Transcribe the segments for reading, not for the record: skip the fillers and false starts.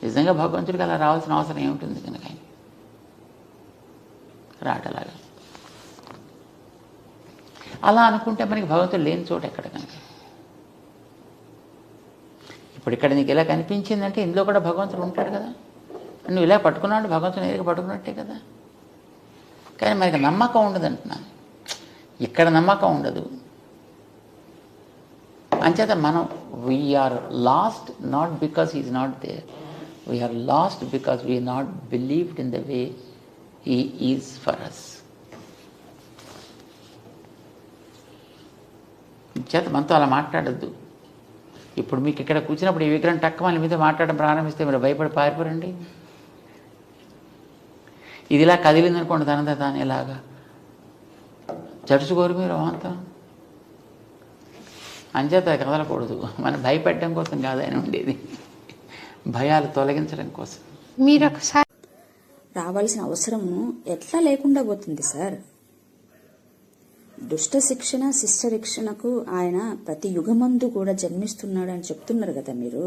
నిజంగా భగవంతుడికి అలా రావాల్సిన అవసరం ఏముంటుంది కనుక ఆయన రాటలాగా. అలా అనుకుంటే మనకి భగవంతుడు లేని చోట ఎక్కడ కనుక. ఇప్పుడు ఇక్కడ నీకు ఇలా కనిపించిందంటే ఇందులో కూడా భగవంతుడు ఉంటాడు కదా. నువ్వు ఇలా పట్టుకున్నాడు భగవంతుడు నేరుగా పట్టుకున్నట్టే కదా. కానీ మనకి నమ్మకం ఉండదు అంటున్నాను. ఇక్కడ నమ్మకం ఉండదు. అంచేత మనం we're lost not because he's not there, we're lost because we not believed in the way he is for us. చేత మనతో అలా మాట్లాడద్దు. ఇప్పుడు మీకు ఇక్కడ కూర్చున్నప్పుడు ఈ విగ్రహం టక్క మన మీద మాట్లాడడం ప్రారంభిస్తే మీరు భయపడి పారిపోరండి. ఇది ఇలా కదిలిందనుకోండి తనంత తాను ఇలాగా జడుచుకోరు మీరు అంతా. అంచేత కదలకూడదు. మనం భయపెట్టడం కోసం కాదు ఆయన ఉండేది, భయాలు తొలగించడం కోసం. మీరు ఒకసారి రావాల్సిన అవసరము ఎట్లా లేకుండా పోతుంది సార్? దుష్ట శిక్షణ శిష్ట శిక్షణకు ఆయన ప్రతి యుగమందు కూడా జన్మిస్తున్నాడు అని చెప్తున్నారు కదా మీరు.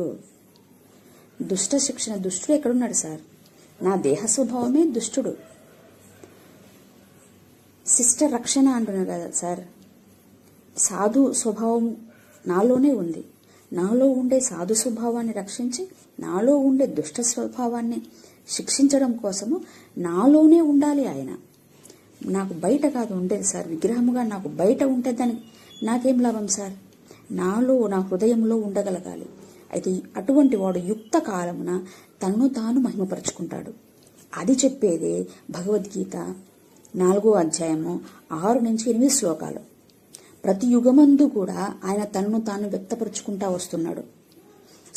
దుష్ట శిక్షణ, దుష్టుడు ఎక్కడున్నాడు సార్? నా దేహ స్వభావమే దుష్టుడు. శిష్ట రక్షణ అంటున్నారు కదా సార్. సాధు స్వభావం నాలోనే ఉంది. నాలో ఉండే సాధు స్వభావాన్ని రక్షించి నాలో ఉండే దుష్ట స్వభావాన్ని శిక్షించడం కోసము నాలోనే ఉండాలి ఆయన. నాకు బయట కాదు ఉండేది సార్. విగ్రహముగా నాకు బయట ఉంటే దానికి నాకేం లాభం సార్? నాలో, నా హృదయంలో ఉండగలగాలి. అయితే అటువంటి వాడు యుక్త కాలమున తనను తాను మహిమపరుచుకుంటాడు. అది చెప్పేదే భగవద్గీత 4వ అధ్యాయము 6 నుంచి 8 శ్లోకాలు. ప్రతి యుగమందు కూడా ఆయన తనను తాను వ్యక్తపరుచుకుంటా వస్తున్నాడు.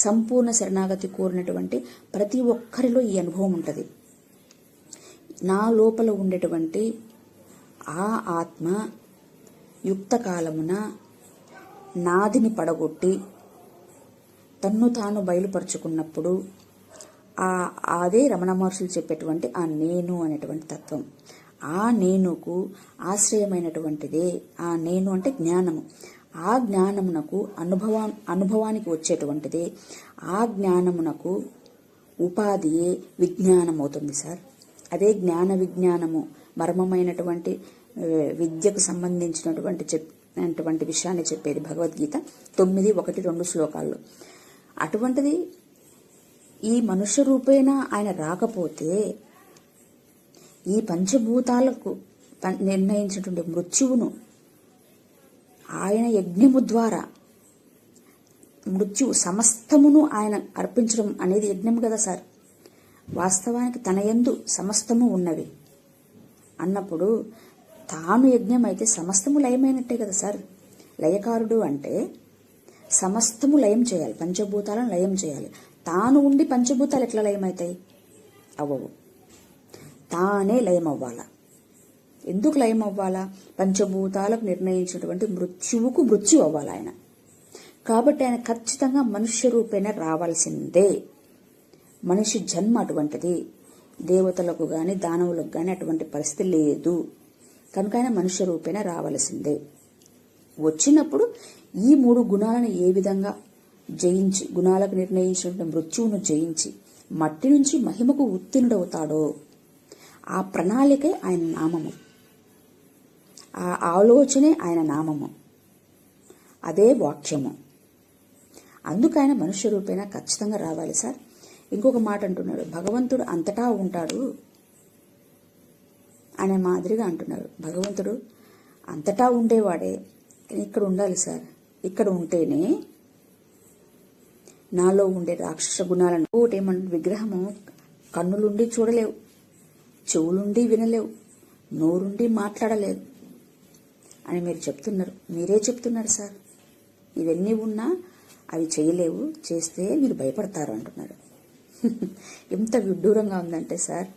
సంపూర్ణ శరణాగతి కోరినటువంటి ప్రతి ఒక్కరిలో ఈ అనుభవం ఉంటుంది. నా లోపల ఉండేటువంటి ఆ ఆత్మ యుక్త కాలమున నాదిని పడగొట్టి తన్ను తాను బయలుపరుచుకున్నప్పుడు అదే రమణ మహర్షులు చెప్పేటువంటి ఆ నేను అనేటువంటి తత్వం, ఆ నేనుకు ఆశ్రయమైనటువంటిదే. ఆ నేను అంటే జ్ఞానము. ఆ జ్ఞానమునకు అనుభవానికి వచ్చేటువంటిదే. ఆ జ్ఞానమునకు ఉపాధియే విజ్ఞానం అవుతుంది సార్. అదే జ్ఞాన విజ్ఞానము మర్మమైనటువంటి విద్యకు సంబంధించినటువంటి విషయాన్ని చెప్పేది భగవద్గీత 9, 1, 2 శ్లోకాల్లో. అటువంటిది ఈ మనుష్య రూపేణ ఆయన రాకపోతే ఈ పంచభూతాలకు నిర్ణయించినటువంటి మృత్యువును ఆయన యజ్ఞము ద్వారా మృత్యువు సమస్తమును ఆయన అర్పించడం అనేది యజ్ఞం కదా సార్. వాస్తవానికి తన యందు సమస్తము ఉన్నవి అన్నప్పుడు తాను యజ్ఞం అయితే సమస్తము లయమైనట్టే కదా సార్. లయకారుడు అంటే సమస్తము లయం చేయాలి, పంచభూతాలను లయం చేయాలి. తాను ఉండి పంచభూతాలు ఎట్లా లయమవుతాయి? అవ్వవు. తానే లయం అవ్వాలా. ఎందుకు లయం అవ్వాలా? పంచభూతాలకు నిర్ణయించినటువంటి మృత్యువుకు మృత్యు అవ్వాలి ఆయన. కాబట్టి ఆయన ఖచ్చితంగా మనుష్య రూపేణ రావాల్సిందే. మనిషి జన్మ అటువంటిది. దేవతలకు గాని దానవులకు గాని అటువంటి పరిస్థితి లేదు. కనుక ఆయన మనుష్య రూపేణ రావాల్సిందే. వచ్చినప్పుడు ఈ 3 గుణాలను ఏ విధంగా జయించి, గుణాలకు నిర్ణయించినటువంటి మృత్యువును జయించి మట్టి నుంచి మహిమకు ఉత్తీర్ణుడవుతాడో ఆ ప్రణాళికే ఆయన నామము, ఆ ఆలోచనే ఆయన నామము, అదే వాక్యము. అందుకు ఆయన మనుష్య రూపేణ ఖచ్చితంగా రావాలి సార్. ఇంకొక మాట అంటున్నాడు, భగవంతుడు అంతటా ఉంటాడు అనే మాదిరిగా అంటున్నారు. భగవంతుడు అంతటా ఉండేవాడే, ఇక్కడ ఉండాలి సార్. ఇక్కడ ఉంటేనే నాలో ఉండే రాక్షస గుణాలను ఒకటేమంటే, విగ్రహము కన్నులుండి చూడలేవు, చెవులుండి వినలేవు, నోరుండి మాట్లాడలేదు అని మీరు చెప్తున్నారు. మీరే చెప్తున్నారు సార్. ఇవన్నీ ఉన్నా అవి చేయలేవు, చేస్తే మీరు భయపడతారు అంటున్నారు. ఎంత విడ్డూరంగా ఉందంటే సార్,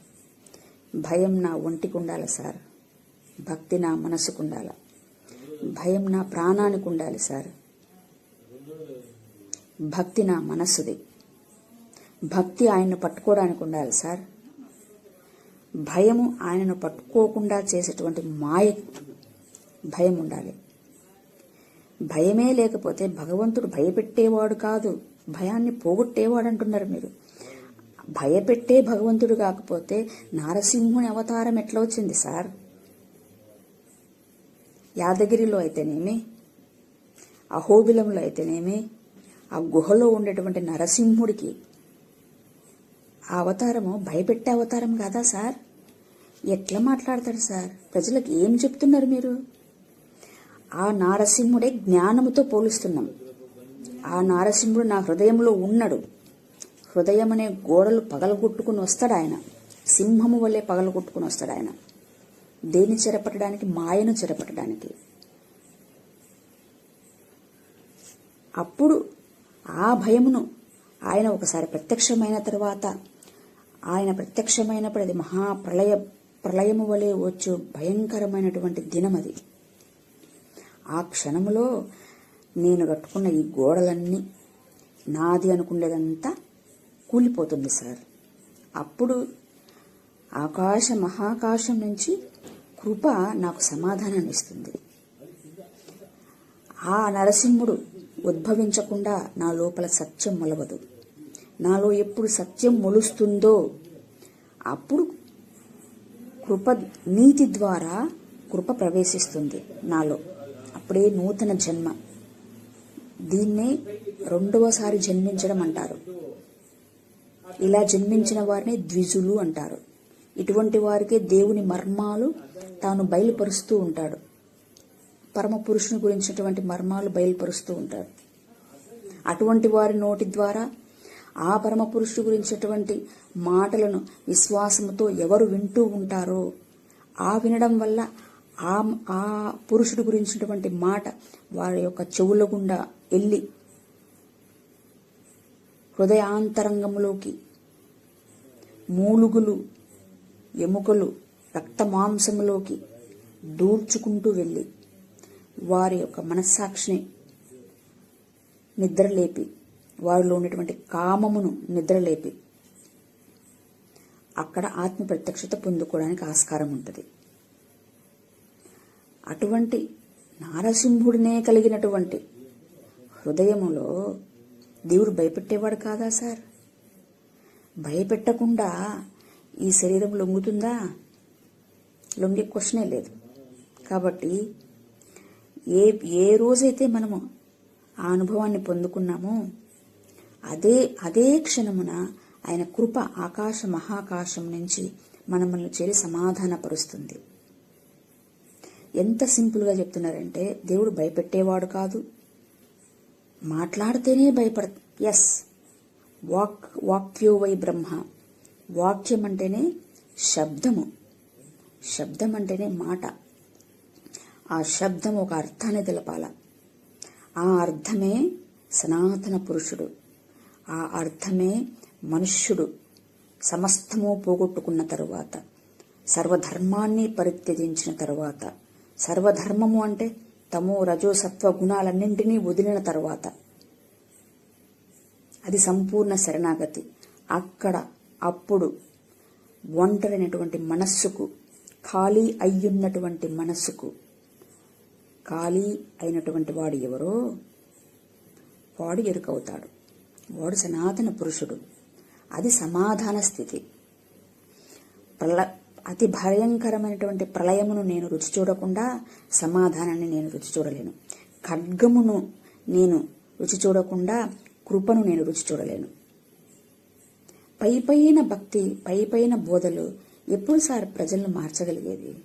భయం నా ఒంటికి ఉండాలి సార్, భక్తి నా మనసుకు ఉండాలి, భయం నా ప్రాణానికి ఉండాలి సార్. భక్తి నా మనస్సుది. భక్తి ఆయన్ను పట్టుకోవడానికి ఉండాలి సార్. భయము ఆయనను పట్టుకోకుండా చేసేటువంటి మాయ భయం ఉండాలి. భయమే లేకపోతే భగవంతుడు భయపెట్టేవాడు కాదు, భయాన్ని పోగొట్టేవాడు అంటున్నారు మీరు. భయపెట్టే భగవంతుడు కాకపోతే నారసింహుని అవతారం ఎట్లా వచ్చింది సార్? యాదగిరిలో అయితేనేమి, అహోబిలంలో అయితేనేమి, ఆ గుహలో ఉండేటువంటి నరసింహుడికి ఆ అవతారము భయపెట్టే అవతారం కాదా సార్? ఎట్లా మాట్లాడతాడు సార్? ప్రజలకు ఏం చెప్తున్నారు మీరు? ఆ నారసింహుడే జ్ఞానముతో పోలుస్తున్నాం. ఆ నారసింహుడు నా హృదయంలో ఉన్నాడు. హృదయం అనే గోడలు పగలగొట్టుకుని వస్తాడు ఆయన. సింహము వల్లే పగలగొట్టుకుని వస్తాడు ఆయన. దేన్ని చెరపట్టడానికి? మాయను చెరపట్టడానికి. అప్పుడు ఆ భయమును ఆయన ఒకసారి ప్రత్యక్షమైన తర్వాత, ఆయన ప్రత్యక్షమైనప్పుడు అది ప్రళయము వలె వచ్చు భయంకరమైనటువంటి దినం అది. ఆ క్షణములో నేను కట్టుకున్న ఈ గోడలన్నీ, నాది అనుకునేదంతా కూలిపోతుంది సార్. అప్పుడు మహాకాశం నుంచి కృప నాకు సమాధానాన్ని ఇస్తుంది. ఆ నరసింహుడు ఉద్భవించకుండా నా లోపల సత్యం మొలవదు. నాలో ఎప్పుడు సత్యం మొలుస్తుందో అప్పుడు కృప, నీతి ద్వారా కృప ప్రవేశిస్తుంది నాలో. అప్పుడే నూతన జన్మ. దీన్నే రెండవసారి జన్మించడం అంటారు. ఇలా జన్మించిన వారిని ద్విజులు అంటారు. ఇటువంటి వారికే దేవుని మర్మాలు తాను బయలుపరుస్తూ ఉంటాడు. పరమ పురుషుని గురించినటువంటి మర్మాలు బయలుపరుస్తూ ఉంటాడు. అటువంటి వారి నోటి ద్వారా ఆ పరమ పురుషుడు గురించినటువంటి మాటలను విశ్వాసముతో ఎవరు వింటూ ఉంటారో, ఆ వినడం వల్ల ఆ పురుషుడి గురించినటువంటి మాట వారి యొక్క చెవుల గుండా వెళ్ళి హృదయాంతరంగంలోకి మూలుగులు, ఎముకలు, రక్త మాంసములోకి దూర్చుకుంటూ వెళ్ళి వారి యొక్క మనస్సాక్షిని నిద్రలేపి, వారిలో ఉన్నటువంటి కామమును నిద్రలేపి అక్కడ ఆత్మ ప్రత్యక్షత పొందుకోవడానికి ఆస్కారం ఉంటుంది. అటువంటి నారసింహుడినే కలిగినటువంటి హృదయములో దేవుడు భయపెట్టేవాడు కాదా సార్? భయపెట్టకుండా ఈ శరీరం లొంగుతుందా? లొంగే క్వశ్చనే లేదు. కాబట్టి ఏ రోజైతే మనము ఆ అనుభవాన్ని పొందుకున్నామో అదే క్షణమున ఆయన కృప మహాకాశం నుంచి మనల్ని చేరి సమాధానపరుస్తుంది. ఎంత సింపుల్గా చెప్తున్నారంటే, దేవుడు భయపెట్టేవాడు కాదు, మాట్లాడితేనే ఎస్, వాక్యో వై బ్రహ్మ. వాక్యం అంటేనే శబ్దము, శబ్దం అంటేనే మాట. ఆ శబ్దం ఒక అర్థాన్ని తెలపాల. ఆ అర్థమే సనాతన పురుషుడు. ఆ అర్థమే మనుష్యుడు సమస్తము పోగొట్టుకున్న తరువాత, సర్వధర్మాన్ని పరిత్యజించిన తరువాత, సర్వధర్మము అంటే తమో రజో సత్వ గుణాలన్నింటినీ వదిలిన తరువాత, అది సంపూర్ణ శరణాగతి. అప్పుడు ఒంటరైనటువంటి మనస్సుకు, ఖాళీ అయ్యున్నటువంటి మనస్సుకు, ఖాళీ అయినటువంటి వాడు ఎవరో వాడు ఎరుకవుతాడు. వాడు సనాతన పురుషుడు. అది సమాధాన స్థితి. అతి భయంకరమైనటువంటి ప్రళయమును నేను రుచి చూడకుండా సమాధానాన్ని నేను రుచి చూడలేను. ఖడ్గమును నేను రుచి చూడకుండా కృపను నేను రుచి చూడలేను. పైపైన భక్తి, పైపైన బోధలు ఎప్పుడు సార్ ప్రజలను మార్చగలిగేది?